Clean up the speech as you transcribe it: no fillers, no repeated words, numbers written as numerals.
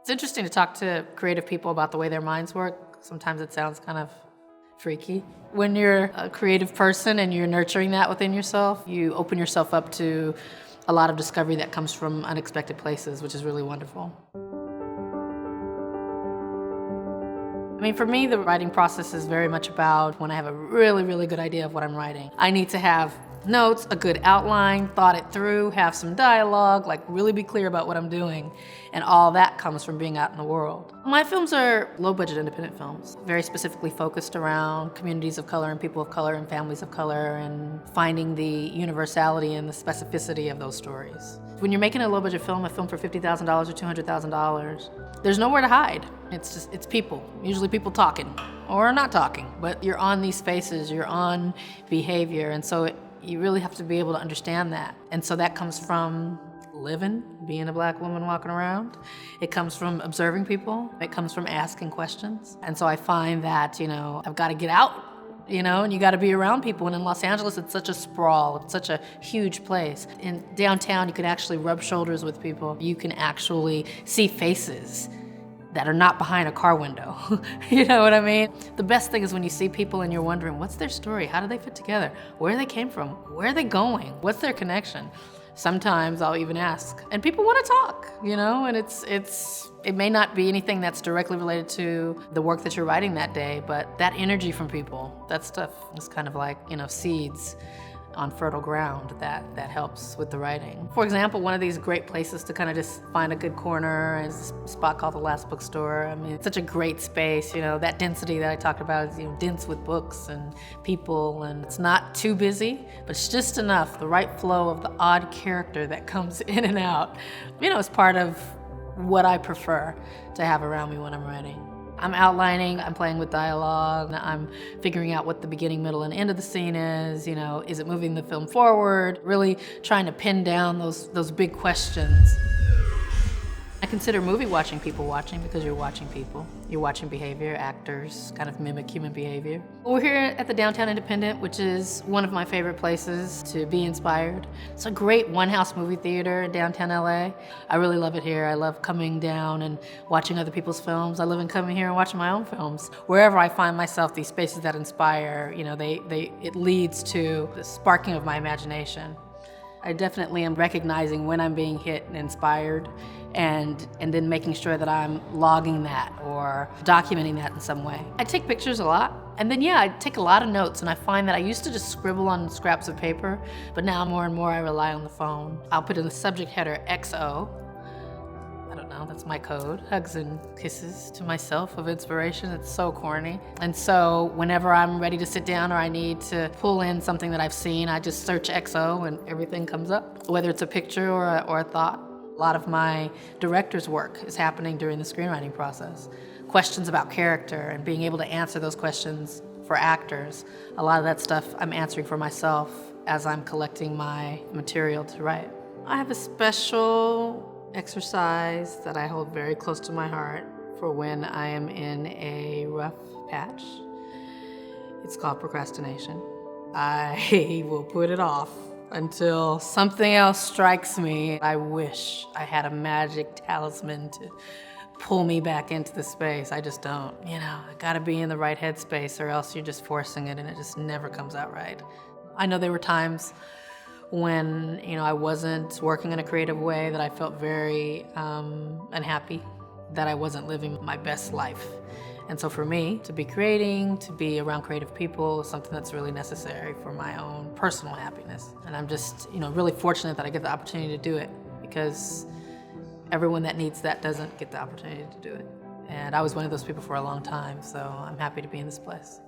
It's interesting to talk to creative people about the way their minds work. Sometimes it sounds kind of freaky. When you're a creative person and you're nurturing that within yourself, you open yourself up to a lot of discovery that comes from unexpected places, which is really wonderful. I mean, for me, the writing process is very much about when I have a really, really good idea of what I'm writing. I need to have notes, a good outline, thought it through, have some dialogue, like really be clear about what I'm doing. And all that comes from being out in the world. My films are low-budget independent films, very specifically focused around communities of color and people of color and families of color and finding the universality and the specificity of those stories. When you're making a low-budget film, a film for $50,000 or $200,000, there's nowhere to hide. It's people, usually people talking or not talking, but you're on these faces, you're on behavior, and so you really have to be able to understand that. And so that comes from living, being a Black woman walking around. It comes from observing people. It comes from asking questions. And so I find that, I've got to get out, and you got to be around people. And in Los Angeles, it's such a sprawl. It's such a huge place. In downtown, you can actually rub shoulders with people. You can actually see faces that are not behind a car window. You know what I mean? The best thing is when you see people and you're wondering, what's their story? How do they fit together? Where they came from? Where are they going? What's their connection? Sometimes I'll even ask. And people want to talk, and it may not be anything that's directly related to the work that you're writing that day, but that energy from people, that stuff is kind of like, seeds on fertile ground that helps with the writing. For example, one of these great places to kind of just find a good corner is a spot called the Last Bookstore. I mean, it's such a great space, that density that I talked about is dense with books and people, and it's not too busy, but it's just enough, the right flow of the odd character that comes in and out. It's part of what I prefer to have around me when I'm writing. I'm outlining, I'm playing with dialogue, I'm figuring out what the beginning, middle, and end of the scene is, is it moving the film forward? Really trying to pin down those big questions. I consider movie watching people watching because you're watching people. You're watching behavior, actors kind of mimic human behavior. We're here at the Downtown Independent, which is one of my favorite places to be inspired. It's a great one-house movie theater in downtown LA. I really love it here. I love coming down and watching other people's films. I love coming here and watching my own films. Wherever I find myself, these spaces that inspire, it leads to the sparking of my imagination. I definitely am recognizing when I'm being hit and inspired and then making sure that I'm logging that or documenting that in some way. I take pictures a lot, and then I take a lot of notes, and I find that I used to just scribble on scraps of paper, but now more and more I rely on the phone. I'll put in the subject header XO. I don't know, that's my code. Hugs and kisses to myself of inspiration. It's so corny. And so whenever I'm ready to sit down or I need to pull in something that I've seen, I just search XO and everything comes up, whether it's a picture or a thought. A lot of my director's work is happening during the screenwriting process. Questions about character and being able to answer those questions for actors. A lot of that stuff I'm answering for myself as I'm collecting my material to write. I have a special exercise that I hold very close to my heart for when I am in a rough patch. It's called procrastination. I will put it off until something else strikes me. I wish I had a magic talisman to pull me back into the space. I just don't. I gotta be in the right headspace or else you're just forcing it and it just never comes out right. I know there were times when I wasn't working in a creative way that I felt very unhappy, that I wasn't living my best life. And so for me, to be creating, to be around creative people is something that's really necessary for my own personal happiness. And I'm just, really fortunate that I get the opportunity to do it, because everyone that needs that doesn't get the opportunity to do it. And I was one of those people for a long time, so I'm happy to be in this place.